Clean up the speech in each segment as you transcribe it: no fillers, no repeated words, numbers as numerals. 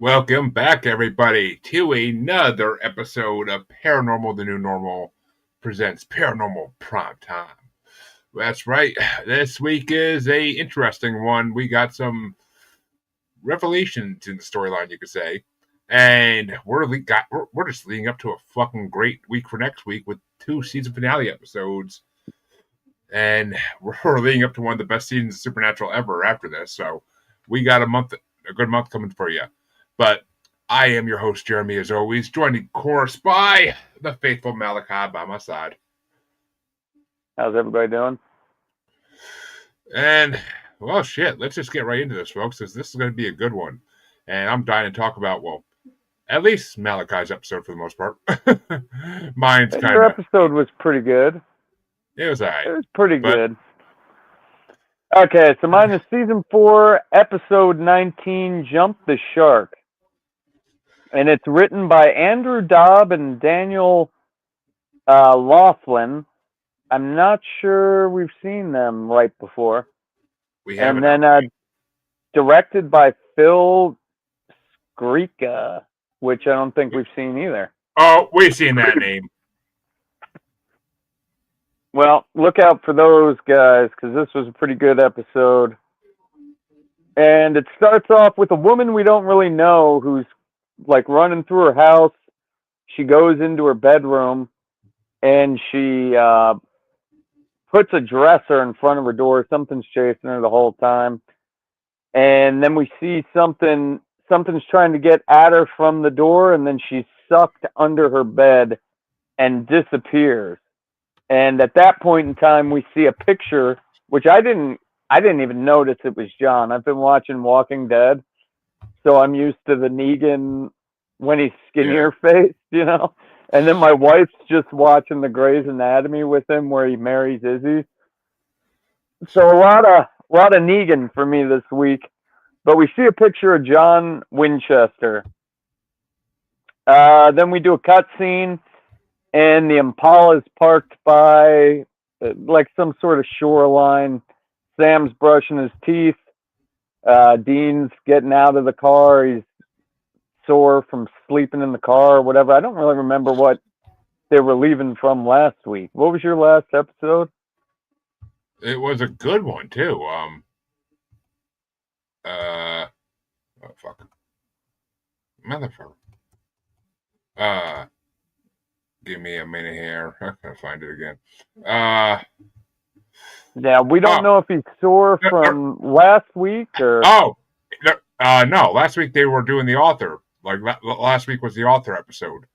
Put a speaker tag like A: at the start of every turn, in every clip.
A: Welcome back, everybody, to another episode of Paranormal the New Normal presents Paranormal Primetime. That's right. This week is a interesting one. We got some revelations in the storyline, you could say, and we're just leading up to a fucking great week for next week with two season finale episodes, and we're leading up to one of the best seasons of Supernatural ever after this. So we got a good month coming for you, but. I am your host, Jeremy, as always, joined of course by the faithful Malachi by my side.
B: How's everybody doing?
A: And, well, shit, let's just get right into this, folks, because this is going to be a good one. And I'm dying to talk about, well, at least Malachi's episode for the most part. Mine's kind
B: Your
A: of...
B: episode was pretty good.
A: It was all right.
B: It was pretty good. Okay, so mine is Season 4, Episode 19, Jump the Shark. And it's written by Andrew Dobb and Daniel Laughlin. I'm not sure we've seen them right before.
A: We haven't.
B: And then directed by Phil Skrika, which I don't think we've seen either.
A: Oh, we've seen that name.
B: Well, look out for those guys, because this was a pretty good episode. And it starts off with a woman we don't really know who's like running through her house. She goes into her bedroom and she puts a dresser in front of her door. Something's chasing her the whole time. And then we see something's trying to get at her from the door, and then she's sucked under her bed and disappears. And at that point in time, we see a picture, which I didn't even notice it was John. I've been watching Walking Dead, so I'm used to the Negan when he's skinnier faced, you know? And then my wife's just watching the Grey's Anatomy with him where he marries Izzy. So a lot of Negan for me this week. But we see a picture of John Winchester. Then we do a cutscene, and the Impala is parked by like some sort of shoreline. Sam's brushing his teeth. Dean's getting out of the car. He's sore from sleeping in the car or whatever. I don't really remember what they were leaving from last week. What was your last episode?
A: It was a good one, too. Oh, fuck. Motherfucker. Give me a minute here. I can't find it again.
B: Yeah, we don't know if he's sore from last week or...
A: no. Last week they were doing the author. Like, last week was the author episode.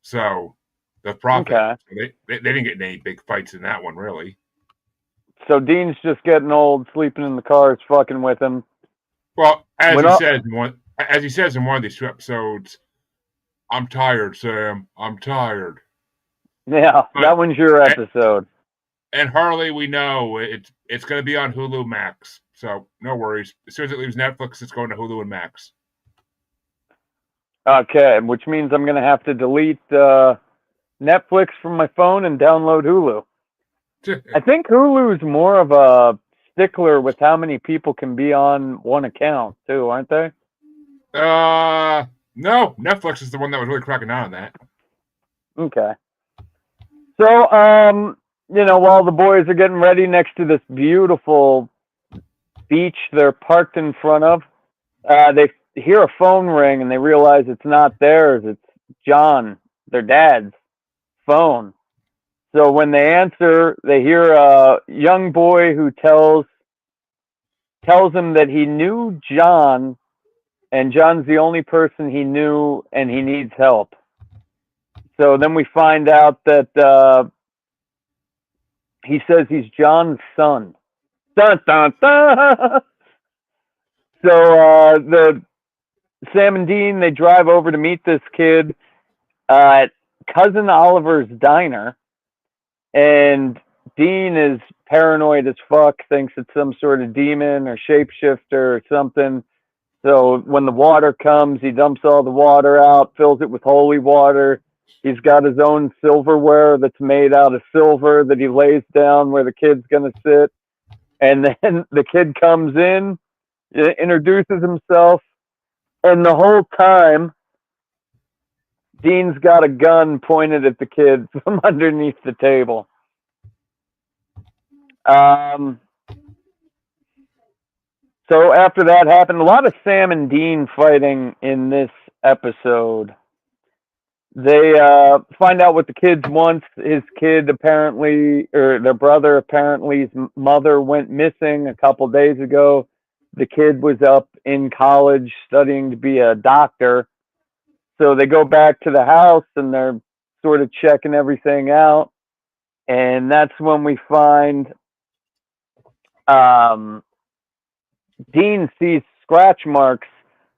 A: So, the prophet.
B: Okay.
A: So they didn't get any big fights in that one, really.
B: So, Dean's just getting old, sleeping in the car, it's fucking with him.
A: Well, as he says in one of these two episodes, I'm tired, Sam. I'm tired.
B: Yeah, that one's your episode.
A: And Harley, we know it's going to be on Hulu Max, so no worries. As soon as it leaves Netflix, it's going to Hulu and Max.
B: Okay, which means I'm going to have to delete Netflix from my phone and download Hulu. I think Hulu's more of a stickler with how many people can be on one account, too, aren't they?
A: No. Netflix is the one that was really cracking down on that.
B: Okay. So, while the boys are getting ready next to this beautiful beach they're parked in front of, they hear a phone ring and they realize it's not theirs. It's John, their dad's phone. So when they answer, they hear a young boy who tells him that he knew John, and John's the only person he knew, and he needs help. So then we find out that he says he's John's son. Dun, dun, dun. So the Sam and Dean, they drive over to meet this kid at Cousin Oliver's diner, and Dean is paranoid as fuck, thinks it's some sort of demon or shapeshifter or something. So when the water comes, he dumps all the water out, fills it with holy water. He's got his own silverware that's made out of silver that he lays down where the kid's going to sit. And then the kid comes in, introduces himself, And the whole time, Dean's got a gun pointed at the kid from underneath the table. So after that happened, a lot of Sam and Dean fighting in this episode. They find out what the kids want. His kid apparently, or their brother apparently, his mother went missing a couple days ago. The kid was up in college studying to be a doctor. So they go back to the house and they're sort of checking everything out. And that's when we find um, Dean sees scratch marks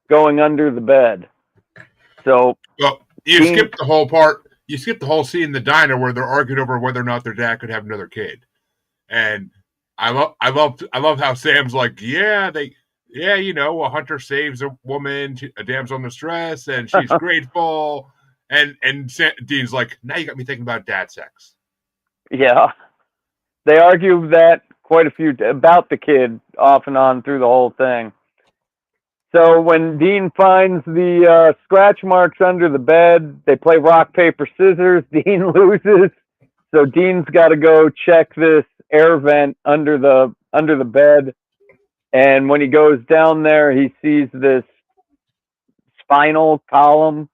B: going under the bed. So
A: Well, you
B: Dean,
A: skipped the whole part. You skipped the whole scene in the diner where they're arguing over whether or not their dad could have another kid. And I love how Sam's like, yeah, you know, a hunter saves a woman, a damsel in distress, and she's grateful. And Dean's like, now you got me thinking about dad sex.
B: yeah, they argue that quite a few about the kid off and on through the whole thing. So when Dean finds the scratch marks under the bed, they play rock paper scissors. Dean loses, so Dean's got to go check this air vent under the bed. And when he goes down there, he sees this spinal column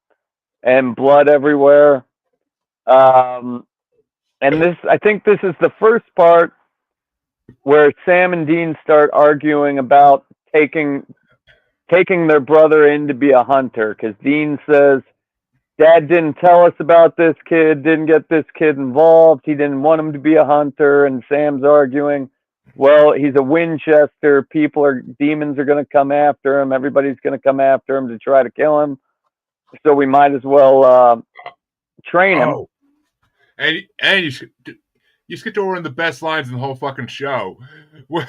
B: and blood everywhere. And I think this is the first part where Sam and Dean start arguing about taking their brother in to be a hunter, because Dean says, Dad didn't tell us about this kid, didn't get this kid involved, he didn't want him to be a hunter. And Sam's arguing, well, he's a Winchester, demons are going to come after him, everybody's going to come after him to try to kill him, so we might as well train him.
A: Oh, and you skipped over one of the best lines in the whole fucking show when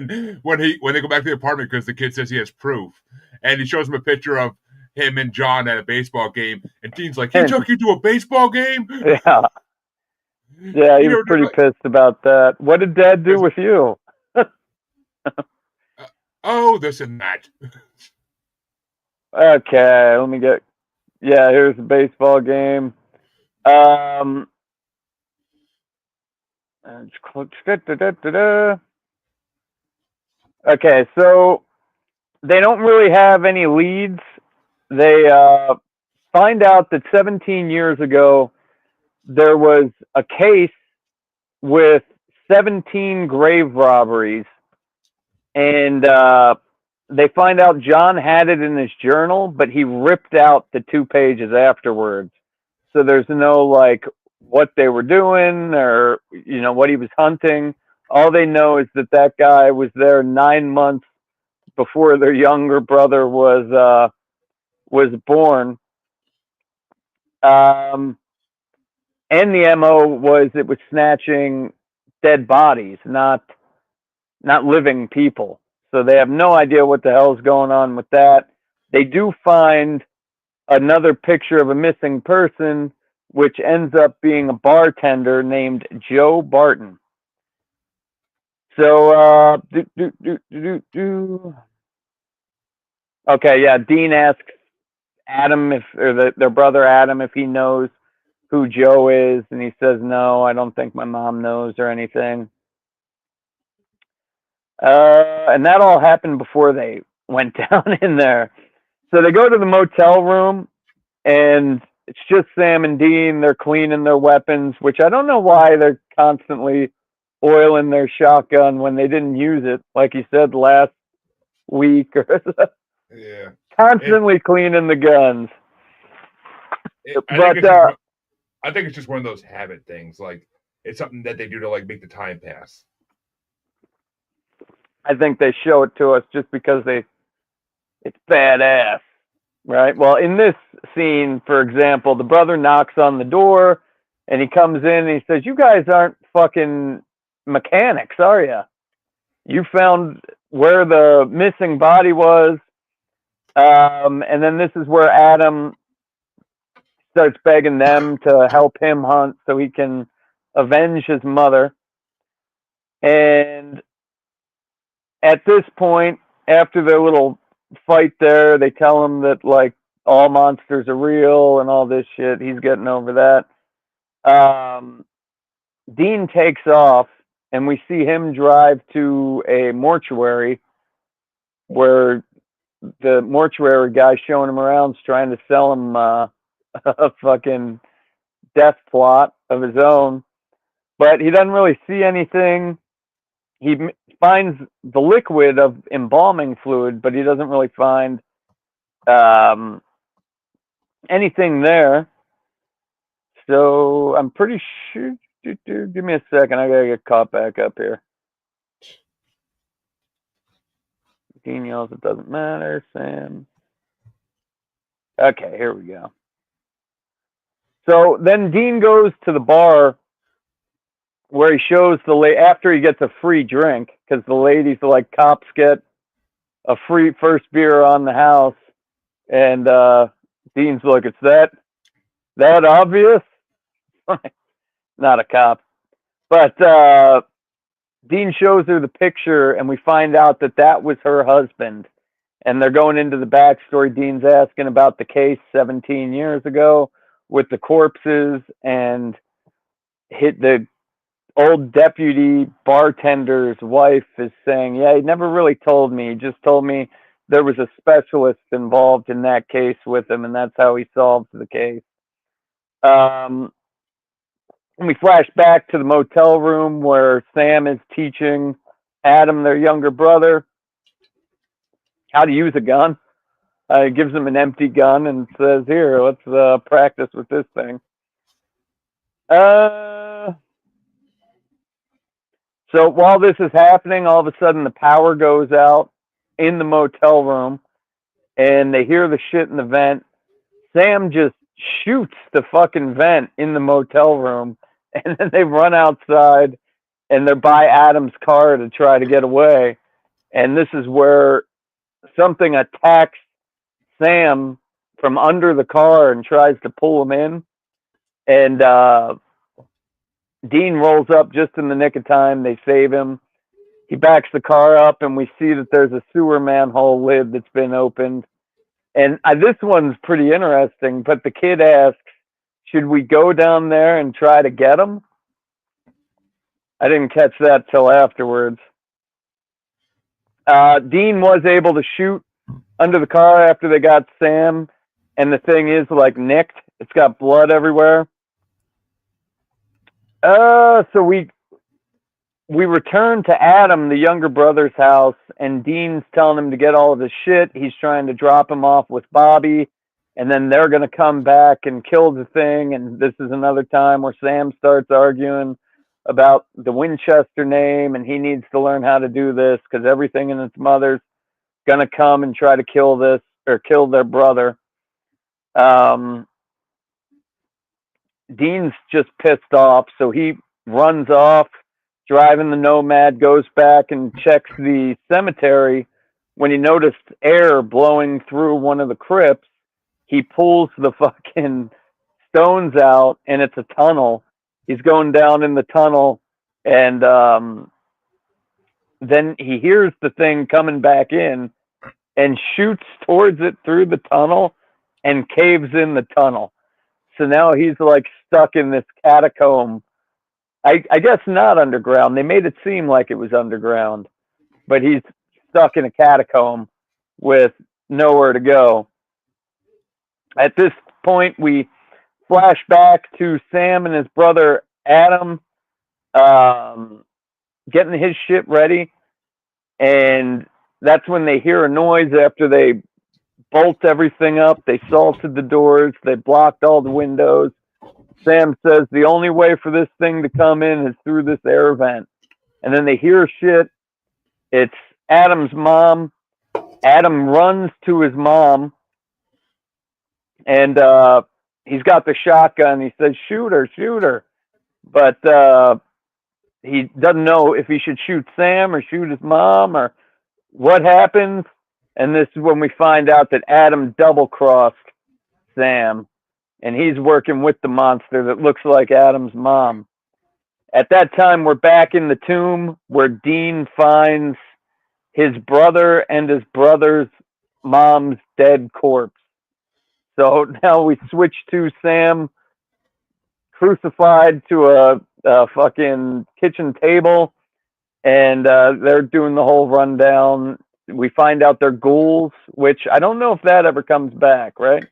A: they go back to the apartment because the kid says he has proof, and he shows him a picture of him and John at a baseball game, and Dean's like, "He took you to a baseball game?"
B: Yeah, he was pretty pissed about that. What did Dad do with you? Oh,
A: this and that.
B: Okay, let me get. Yeah, here's a baseball game. Okay, so they don't really have any leads. They find out that 17 years ago there was a case with 17 grave robberies, and they find out John had it in his journal, but he ripped out the 2 pages afterwards. So there's no like what they were doing or what he was hunting. All they know is that guy was there 9 months before their younger brother was born. And the MO was it was snatching dead bodies, not living people. So they have no idea what the hell's going on with that. They do find another picture of a missing person, which ends up being a bartender named Joe Barton. So, okay, yeah. Dean asks Adam their brother Adam if he knows who Joe is, and he says, no, I don't think my mom knows or anything. And that all happened before they went down in there. So they go to the motel room, and it's just Sam and Dean. They're cleaning their weapons, which I don't know why they're constantly oiling their shotgun when they didn't use it, like you said last week.
A: Yeah.
B: Constantly cleaning the guns.
A: I think it's just one of those habit things. Like, it's something that they do to like make the time pass.
B: I think they show it to us just because it's badass, right? Well, in this scene, for example, the brother knocks on the door and he comes in and he says, you guys aren't fucking mechanics, are you? You found where the missing body was. And then this is where Adam starts begging them to help him hunt so he can avenge his mother. And at this point, after their little fight there. They tell him that like all monsters are real and all this shit. He's getting over that. Dean takes off, and we see him drive to a mortuary where the mortuary guy showing him around is trying to sell him a fucking death plot of his own. But he doesn't really see anything. He finds the liquid of embalming fluid, but he doesn't really find um, anything there. So I'm pretty sure. Give me a second. I gotta get caught back up here. Dean yells, "It doesn't matter, Sam." Okay, here we go. So then Dean goes to the bar where he shows after he gets a free drink, because the ladies are like, cops get a free first beer on the house, and Dean's like, "It's that obvious?" Not a cop, but Dean shows her the picture, and we find out that that was her husband. And they're going into the backstory. Dean's asking about the case 17 years ago with the corpses, and hit the old deputy bartender's wife is saying, "Yeah, he never really told me. He just told me there was a specialist involved in that case with him, and that's how he solved the case." And we flash back to the motel room where Sam is teaching Adam, their younger brother, how to use a gun. He gives him an empty gun and says, "Here, let's practice with this thing." So while this is happening, all of a sudden the power goes out in the motel room, and they hear the shit in the vent. Sam just shoots the fucking vent in the motel room, and then they run outside, and they're by Adam's car to try to get away. And this is where something attacks Sam from under the car and tries to pull him in. And Dean rolls up just in the nick of time. They save him. He backs the car up, and we see that there's a sewer manhole lid that's been opened. And this one's pretty interesting, but the kid asks, "Should we go down there and try to get him?" I didn't catch that till afterwards. Dean was able to shoot under the car after they got Sam, and the thing is like nicked. It's got blood everywhere. So we return to Adam, the younger brother's house, and Dean's telling him to get all of his shit. He's trying to drop him off with Bobby, and then they're going to come back and kill the thing. And this is another time where Sam starts arguing about the Winchester name, and he needs to learn how to do this because everything in its mother's going to come and try to kill this or kill their brother. Dean's just pissed off, so he runs off, driving the Nomad, goes back and checks the cemetery. When he noticed air blowing through one of the crypts, he pulls the fucking stones out, and it's a tunnel. He's going down in the tunnel, and then he hears the thing coming back in and shoots towards it through the tunnel and caves in the tunnel. So now he's like stuck in this catacomb. I guess not underground. They made it seem like it was underground, but he's stuck in a catacomb with nowhere to go. At this point, we flash back to Sam and his brother Adam getting his shit ready, and that's when they hear a noise after they bolt everything up. They salted the doors. They blocked all the windows. Sam says the only way for this thing to come in is through this air vent. And then they hear shit. It's Adam's mom. Adam runs to his mom, and he's got the shotgun. He says, "Shoot her, shoot her." But he doesn't know if he should shoot Sam or shoot his mom or what happens. And this is when we find out that Adam double-crossed Sam, and he's working with the monster that looks like Adam's mom. At that time, we're back in the tomb where Dean finds his brother and his brother's mom's dead corpse. So now we switch to Sam crucified to a fucking kitchen table, and they're doing the whole rundown. We find out they're ghouls, which I don't know if that ever comes back, right?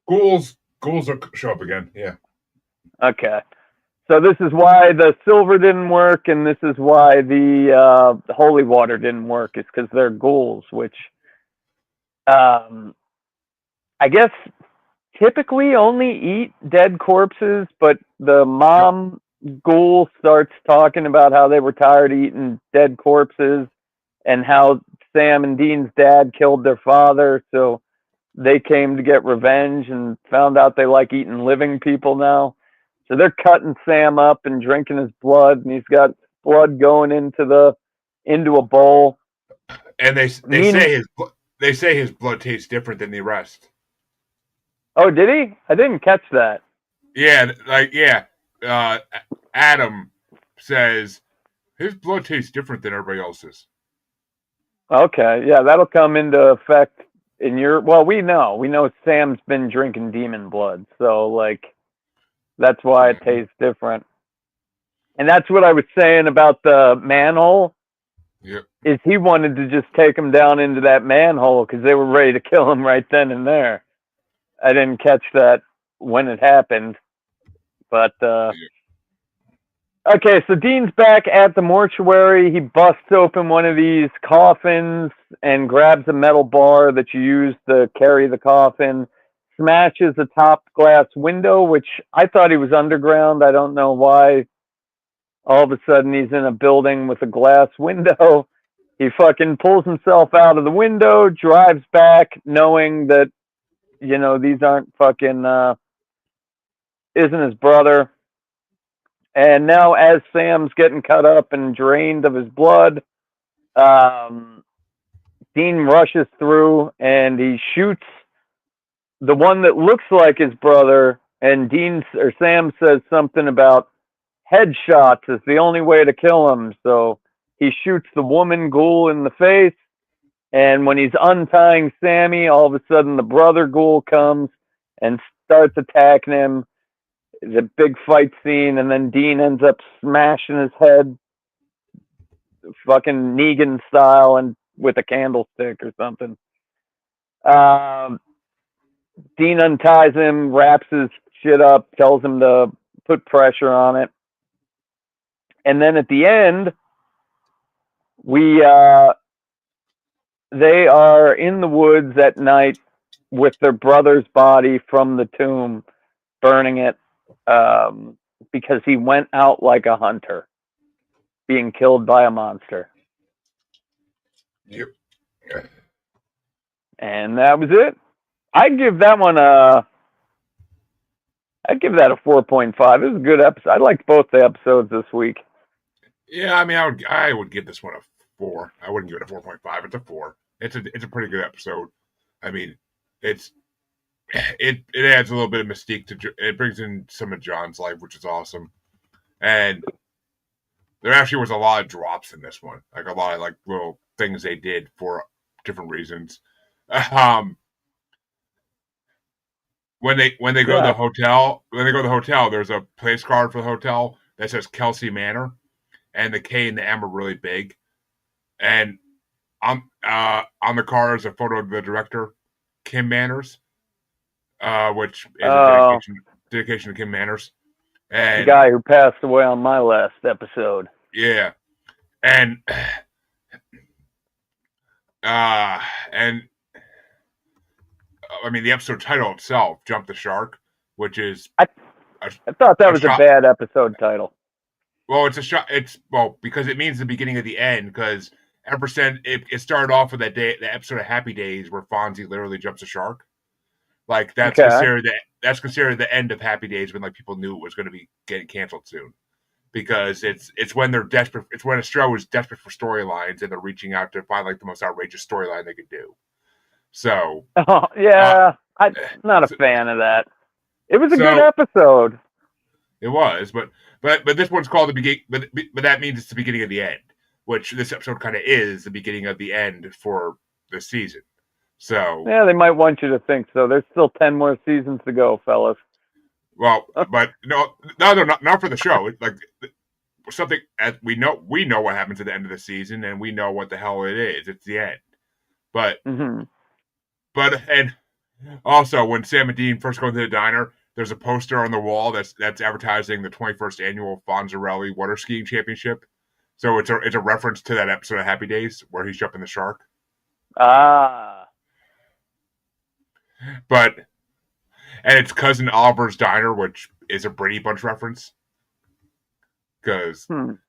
A: Ghouls will show up again. Yeah.
B: Okay. So this is why the silver didn't work, and this is why the holy water didn't work. Is because they're ghouls, which I guess typically only eat dead corpses, but the
A: Yep.
B: mom ghoul starts talking about how they were tired of eating dead corpses and how Sam and Dean's dad killed their father, so they came to get revenge and found out they like eating living people now. So they're cutting Sam up and drinking his blood, and he's got blood going into a bowl.
A: And
B: Mean,
A: they say his blood tastes different than the rest.
B: oh, did he? I didn't catch that.
A: Yeah, Uh, Adam says his blood tastes different than everybody else's.
B: Okay, yeah, that'll come into effect in your. Well, we know Sam's been drinking demon blood, so like that's why it tastes different. And that's what I was saying about the manhole.
A: Yep.
B: Is he wanted to just take him down into that manhole because they were ready to kill him right then and there. I didn't catch that when it happened, but
A: Yep.
B: okay. So Dean's back at the mortuary. He busts open one of these coffins and grabs a metal bar that you use to carry the coffin. Smashes a top glass window, which I thought he was underground. I don't know why. All of a sudden, he's in a building with a glass window. He fucking pulls himself out of the window, drives back, knowing that these aren't fucking isn't his brother. And now, as Sam's getting cut up and drained of his blood, um, Dean rushes through and he shoots the one that looks like his brother. And Sam says something about headshots is the only way to kill him. So he shoots the woman ghoul in the face. And when he's untying Sammy, all of a sudden the brother ghoul comes and starts attacking him. It's a big fight scene, and then Dean ends up smashing his head, fucking Negan style, and with a candlestick or something. Um, Dean unties him, wraps his shit up, tells him to put pressure on it, and then at the end, we they are in the woods at night with their brother's body from the tomb, burning it because he went out like a hunter, being killed by a monster.
A: Yep.
B: And that was it. I'd give that one I'd give that a 4.5. It was a good episode. I liked both the episodes this week.
A: Yeah, I mean, I would give this one a 4. I wouldn't give it a 4.5. It's a 4. It's a pretty good episode. I mean, it adds a little bit of mystique to it. Brings in some of John's life, which is awesome. And there actually was a lot of drops in this one, like a lot of like little things they did for different reasons. Um, when they go to the
B: Yeah.
A: hotel, there's a place card for the hotel that says Kelsey Manor, and the K and the M are really big. And on the car is a photo of the director, Kim Manners, which is a
B: Oh,
A: dedication to Kim Manners.
B: the
A: And
B: guy who passed away on my last episode.
A: yeah, and uh, and I mean the episode title itself, "Jump the Shark," which is
B: I
A: a,
B: I thought that
A: a
B: was a
A: shot.
B: bad episode title.
A: Well, it's a shot. It's because it means the beginning of the end. Because ever since it started off with the episode of Happy Days where Fonzie literally jumps a shark. Like
B: Okay.
A: that's considered the end of Happy Days when like people knew it was going to be getting canceled soon. Because it's when they're desperate. It's when a show is desperate for storylines and they're reaching out to find like the most outrageous storyline they could do. So,
B: Oh,
A: uh,
B: yeah. I'm not a
A: so,
B: fan of that. It was a good
A: so
B: episode.
A: it was, but this one's called the beginning. But that means it's the beginning of the end, which this episode kind of is the beginning of the end for this season. So,
B: Yeah, they might want you to think so. There's still 10 more seasons to go, fellas.
A: well, but no, not for the show. It's like something as we know what happens at the end of the season, and we know what the hell it is. It's the end. But
B: Mm-hmm.
A: and also when Sam and Dean first go into the diner, there's a poster on the wall that's advertising the 21st annual Fonzarelli Water Skiing Championship. So it's a reference to that episode of Happy Days where he's jumping the shark.
B: Ah.
A: But and it's Cousin Oliver's Diner, which is a Brady Bunch reference because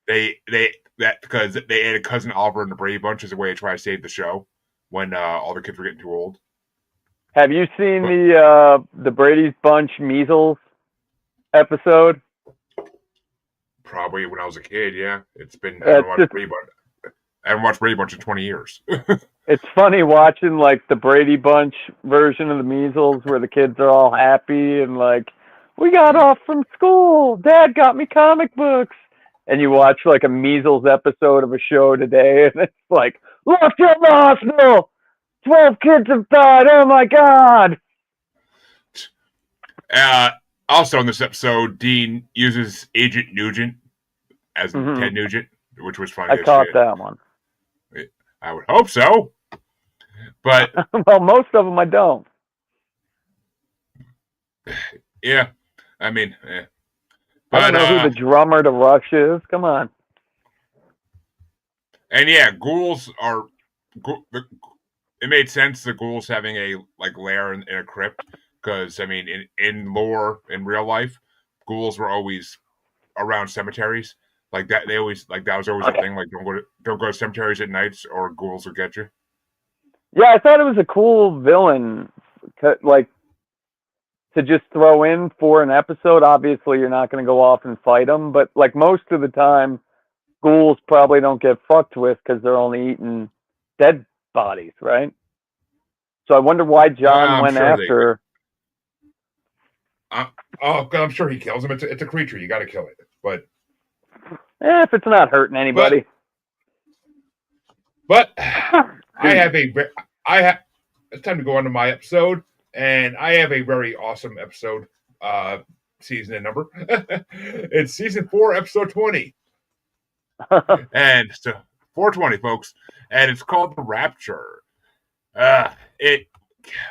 A: because they added Cousin Oliver in the Brady Bunch as a way to try to save the show when all the kids were getting too old.
B: Have you seen the Brady's Bunch measles episode?
A: Probably when I was a kid, yeah. It's been
B: I
A: haven't watched Brady Bunch in 20 years.
B: It's funny watching like the Brady Bunch version of the measles where the kids are all happy and like, we got off from school. Dad got me comic books. And you watch like a measles episode of a show today and it's like, look at the hospital. 12 kids have died. Oh my God.
A: Also in this episode, Dean uses Agent Nugent as Ted Nugent, which was funny.
B: I caught that one.
A: I would hope so. But
B: well, most of them I don't.
A: Yeah, I mean,
B: But, I don't know who the drummer to Rush is. Come on.
A: And yeah, ghouls are. It made sense the ghouls having a lair in a crypt because I mean, in lore in real life, ghouls were always around cemeteries. Like that, they always that was always a thing. Like don't go to cemeteries at nights or ghouls will get you.
B: Yeah, I thought it was a cool villain, like to just throw in for an episode. Obviously, you're not going to go off and fight them, but like most of the time, ghouls probably don't get fucked with because they're only eating dead bodies, right? So I wonder why John went after.
A: I'm sure he kills him. It's a creature. You got to kill it, but.
B: If it's not hurting anybody.
A: But it's time to go on to my episode, and I have a very awesome episode, season and number. It's season 4, episode 20. And so 420, folks, and it's called The Rapture. It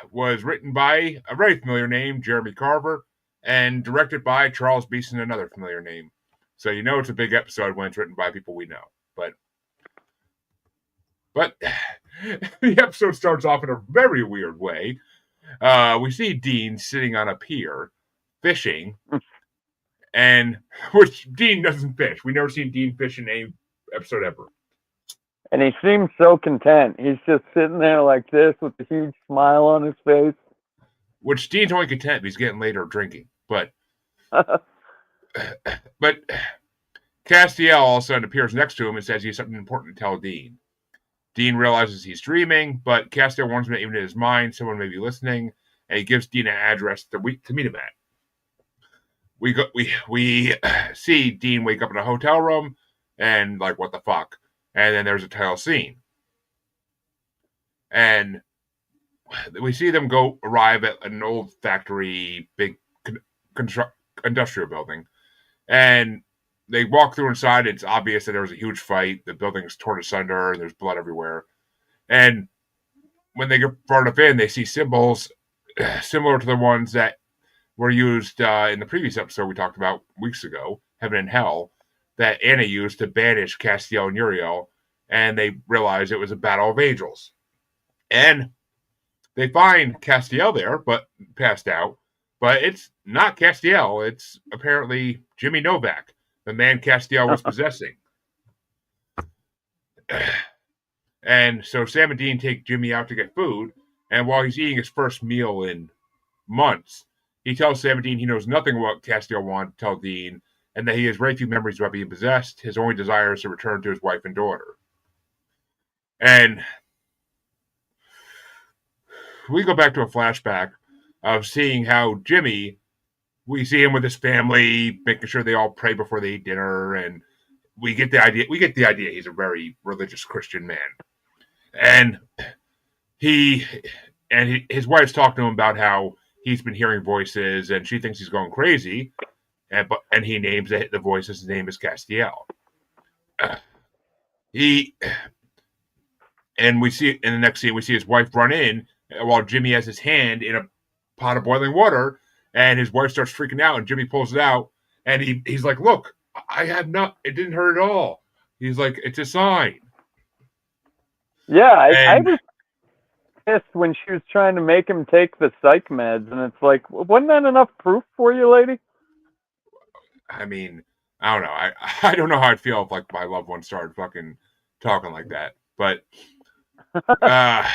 A: was written by a very familiar name, Jeremy Carver, and directed by Charles Beeson, another familiar name. So you know it's a big episode when it's written by people we know. But the episode starts off in a very weird way. We see Dean sitting on a pier fishing, and which Dean doesn't fish. We never seen Dean fish in any episode ever.
B: And he seems so content. He's just sitting there like this with a huge smile on his face.
A: Which Dean's only content if he's getting laid or drinking. But Castiel all of a sudden appears next to him and says he has something important to tell Dean. Dean realizes he's dreaming, but Castiel warns him that even in his mind, someone may be listening, and he gives Dean an address to meet him at. We see Dean wake up in a hotel room, and like, what the fuck? And then there's a title scene. And we see them arrive at an old factory, big industrial building. And they walk through inside. It's obvious that there was a huge fight. The building's torn asunder, and there's blood everywhere. And when they get far enough in, they see symbols similar to the ones that were used in the previous episode we talked about weeks ago, Heaven and Hell, that Anna used to banish Castiel and Uriel, and they realize it was a battle of angels. And they find Castiel there, but passed out. But it's not Castiel. It's apparently Jimmy Novak, the man Castiel was possessing. And so Sam and Dean take Jimmy out to get food, and while he's eating his first meal in months, he tells Sam and Dean he knows nothing about what Castiel wanted to tell Dean, and that he has very few memories about being possessed. His only desire is to return to his wife and daughter. And we go back to a flashback of seeing how Jimmy, we see him with his family, making sure they all pray before they eat dinner, and we get the idea he's a very religious Christian man. And his wife's talking to him about how he's been hearing voices and she thinks he's going crazy. And he names the voice. His name is Castiel. He and we see in the next scene we see his wife run in while Jimmy has his hand in a pot of boiling water, and his wife starts freaking out, and Jimmy pulls it out, and he's like, "Look, I have not. It didn't hurt at all." He's like, "It's a sign."
B: Yeah, I
A: And
B: was pissed when she was trying to make him take the psych meds, and it's like, wasn't that enough proof for you, lady?
A: I mean, I don't know. I don't know how I'd feel if like my loved one started fucking talking like that, but uh,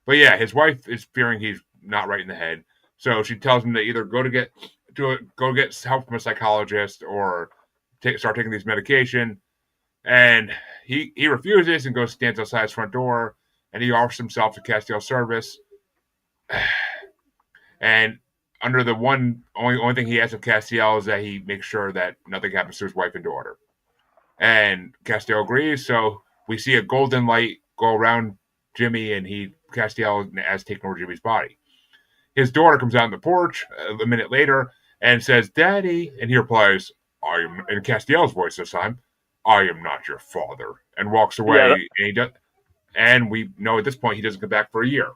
A: but yeah, his wife is fearing he's not right in the head, so she tells him to either go get help from a psychologist or start taking these medication. And he refuses and stands outside his front door, and he offers himself to Castiel's service. And under the only thing he asks of Castiel is that he makes sure that nothing happens to his wife and daughter. And Castiel agrees, so we see a golden light go around Jimmy, and Castiel has taken over Jimmy's body. His daughter comes out on the porch a minute later and says, "Daddy," and he replies, "I am," in Castiel's voice this time, "I am not your father," and walks away.
B: Yeah,
A: And we know at this point he doesn't come back for a year.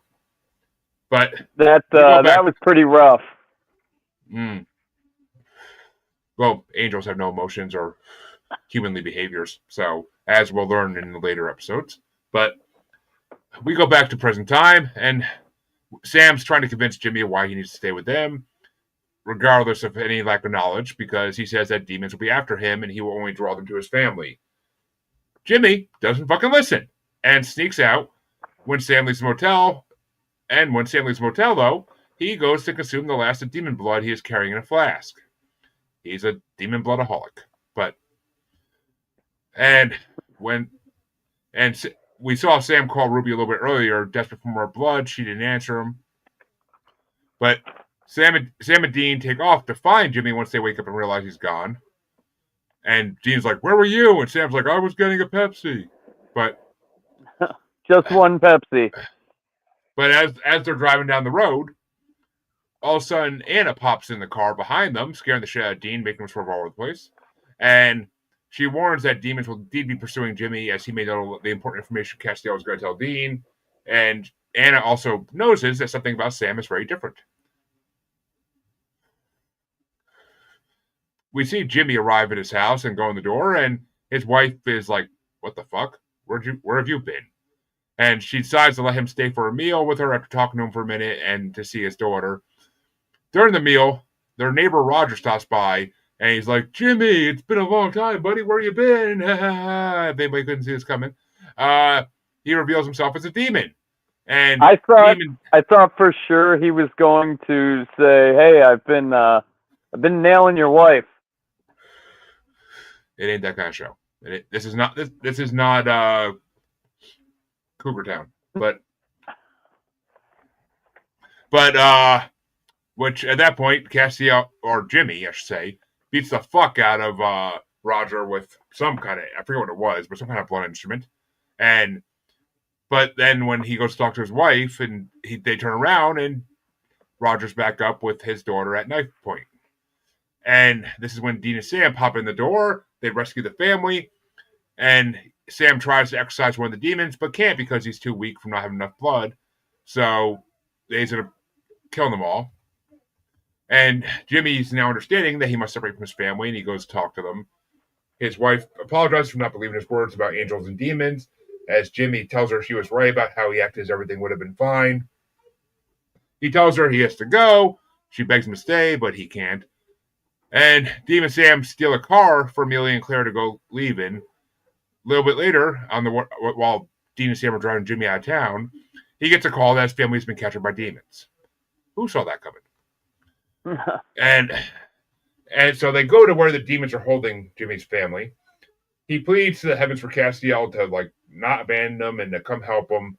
A: But
B: that
A: we go back.
B: that was pretty rough.
A: Well, angels have no emotions or humanly behaviors, so as we'll learn in the later episodes. But we go back to present time, and Sam's trying to convince Jimmy why he needs to stay with them, regardless of any lack of knowledge, because he says that demons will be after him and he will only draw them to his family. Jimmy doesn't fucking listen and sneaks out when Sam leaves the motel. And when Sam leaves the motel, though, he goes to consume the last of demon blood he is carrying in a flask. He's a demon bloodaholic. We saw Sam call Ruby a little bit earlier, desperate for more blood. She didn't answer him. But Sam and Dean take off to find Jimmy once they wake up and realize he's gone. And Dean's like, "Where were you?" And Sam's like, "I was getting a Pepsi." But
B: just one Pepsi.
A: But as they're driving down the road, all of a sudden Anna pops in the car behind them, scaring the shit out of Dean, making him swerve all over the place. And she warns that demons will indeed be pursuing Jimmy, as he may know the important information Castiel was going to tell Dean. And Anna also notices that something about Sam is very different. We see Jimmy arrive at his house and go in the door, and his wife is like, "What the fuck? Where have you been?" And she decides to let him stay for a meal with her after talking to him for a minute and to see his daughter. During the meal, their neighbor Roger stops by, and he's like, "Jimmy, it's been a long time, buddy. Where you been?" If anybody couldn't see this coming. He reveals himself as a demon. And
B: I thought for sure he was going to say, "Hey, I've been nailing your wife."
A: It ain't that kind of show. This is not Cougar Town, but which at that point, Castiel, or Jimmy, I should say, beats the fuck out of Roger with some kind of, I forget what it was, but some kind of blood instrument. But then when he goes to talk to his wife, and they turn around, and Roger's back up with his daughter at knife point. And this is when Dean and Sam pop in the door. They rescue the family, and Sam tries to exorcise one of the demons, but can't because he's too weak from not having enough blood. So he's going to kill them all. And Jimmy's now understanding that he must separate from his family, and he goes to talk to them. His wife apologizes for not believing his words about angels and demons, as Jimmy tells her she was right about how he acted, as everything would have been fine. He tells her he has to go. She begs him to stay, but he can't. And Demon Sam steal a car for Amelia and Claire to go leave in. A little bit later, while Dean and Sam are driving Jimmy out of town, he gets a call that his family has been captured by demons. Who saw that coming? And so they go to where the demons are holding Jimmy's family. He pleads to the heavens for Castiel to not abandon them and to come help him.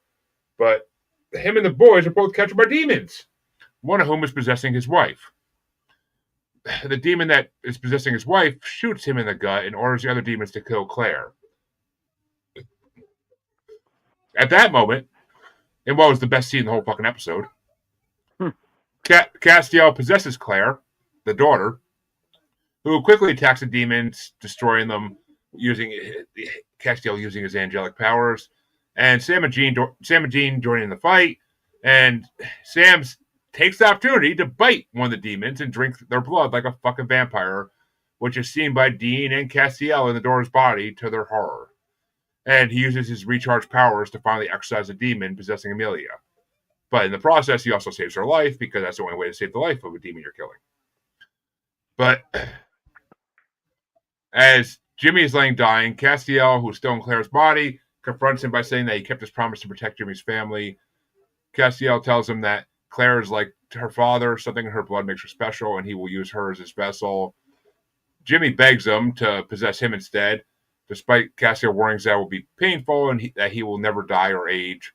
A: But him and the boys are both captured by demons, one of whom is possessing his wife. The demon that is possessing his wife shoots him in the gut and orders the other demons to kill Claire. At that moment, in what was the best scene in the whole fucking episode.
B: Hmm.
A: Castiel possesses Claire, the daughter, who quickly attacks the demons, destroying them using Castiel using his angelic powers, and Sam and Jean joining the fight, and Sam takes the opportunity to bite one of the demons and drink their blood like a fucking vampire, which is seen by Dean and Castiel in the daughter's body to their horror. And he uses his recharged powers to finally exorcise the demon possessing Amelia. But in the process, he also saves her life because that's the only way to save the life of a demon you're killing. But as Jimmy is laying dying, Castiel, who's still in Claire's body, confronts him by saying that he kept his promise to protect Jimmy's family. Castiel tells him that Claire is like her father, something in her blood makes her special, and he will use her as his vessel. Jimmy begs him to possess him instead, despite Castiel warnings that it will be painful and that he will never die or age.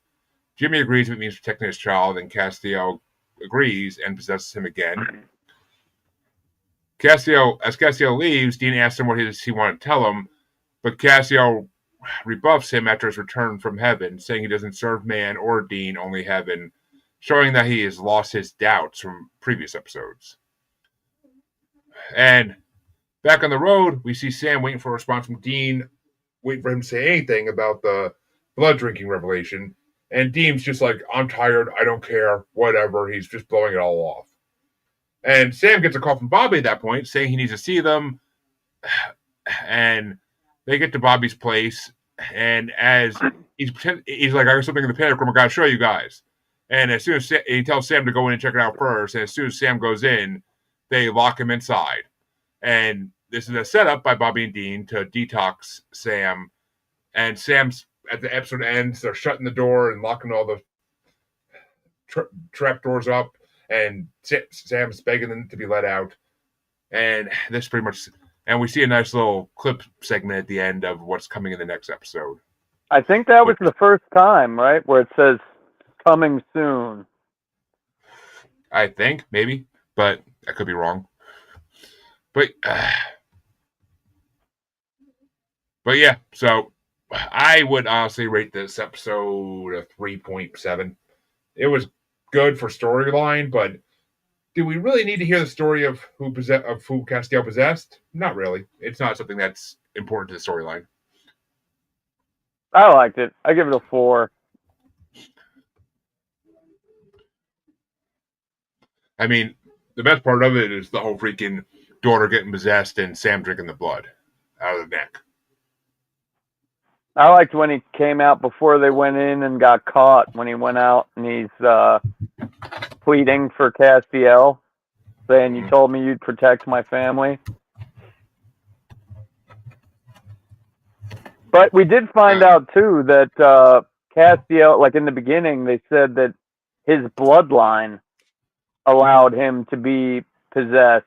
A: Jimmy agrees if it means protecting his child, and Castiel agrees and possesses him again. As Castiel leaves, Dean asks him what he wanted to tell him, but Castiel rebuffs him after his return from heaven, saying he doesn't serve man or Dean, only heaven, showing that he has lost his doubts from previous episodes. And back on the road, we see Sam waiting for a response from Dean, waiting for him to say anything about the blood drinking revelation. And Dean's just like, I'm tired, I don't care, whatever. He's just blowing it all off. And Sam gets a call from Bobby at that point saying he needs to see them. And they get to Bobby's place. And as he's like, I got something in the panic room, I got to show you guys. And as soon as he tells Sam to go in and check it out first, and as soon as Sam goes in, they lock him inside. And this is a setup by Bobby and Dean to detox Sam. And Sam's, at the episode ends, they're shutting the door and locking all the trap doors up. And Sam's begging them to be let out. And this pretty much, and we see a nice little clip segment at the end of what's coming in the next episode.
B: I think that was the first time, right, where it says coming soon.
A: I think, maybe, but I could be wrong. But yeah, so I would honestly rate this episode a 3.7. It was good for storyline, but do we really need to hear the story of who Castiel possessed? Not really. It's not something that's important to the storyline.
B: I liked it. I give it a 4.
A: I mean, the best part of it is the whole freaking daughter getting possessed and Sam drinking the blood out of the neck.
B: I liked when he came out before they went in and got caught, when he went out and he's pleading for Castiel, saying, you told me you'd protect my family. But we did find out, too, that Castiel, like in the beginning, they said that his bloodline allowed him to be possessed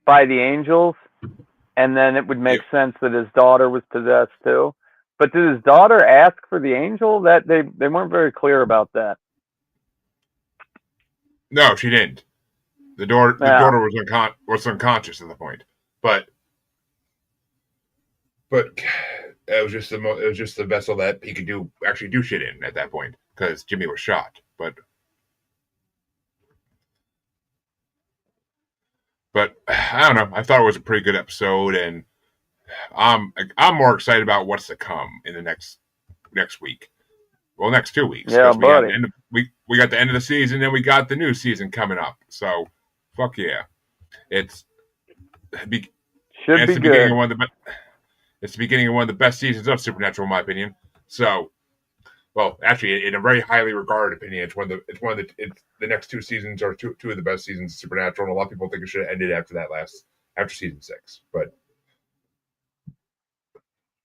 B: by the angels, and then it would make sense that his daughter was possessed, too. But did his daughter ask for the angel? That they weren't very clear about that.
A: No, she didn't. The daughter was unconscious at the point, but it was just the vessel that he could actually do shit in at that point because Jimmy was shot. But I don't know. I thought it was a pretty good episode, and I'm more excited about what's to come in the next week. Well, next 2 weeks.
B: Yeah, buddy.
A: We got the end of the season, and we got the new season coming up. So, fuck yeah! It's the beginning of one of the best seasons of Supernatural, in my opinion. So, well, actually, in a very highly regarded opinion, the next 2 seasons are two of the best seasons of Supernatural, and a lot of people think it should have ended after season 6. But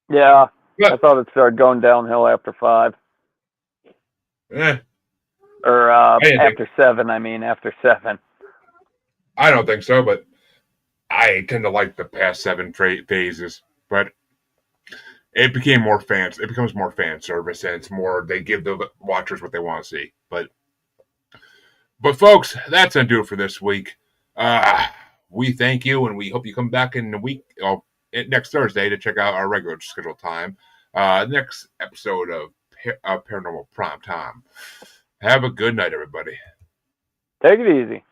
B: yeah, I thought it started going downhill after 5. Or after 7. I mean, after 7.
A: I don't think so, but I tend to like the past 7 phases. But it becomes more fan service, and it's more they give the watchers what they want to see. But folks, that's gonna do it for this week. We thank you, and we hope you come back in a week, next Thursday, to check out our regular scheduled time. Next episode of Paranormal Primetime. Have a good night, everybody.
B: Take it easy.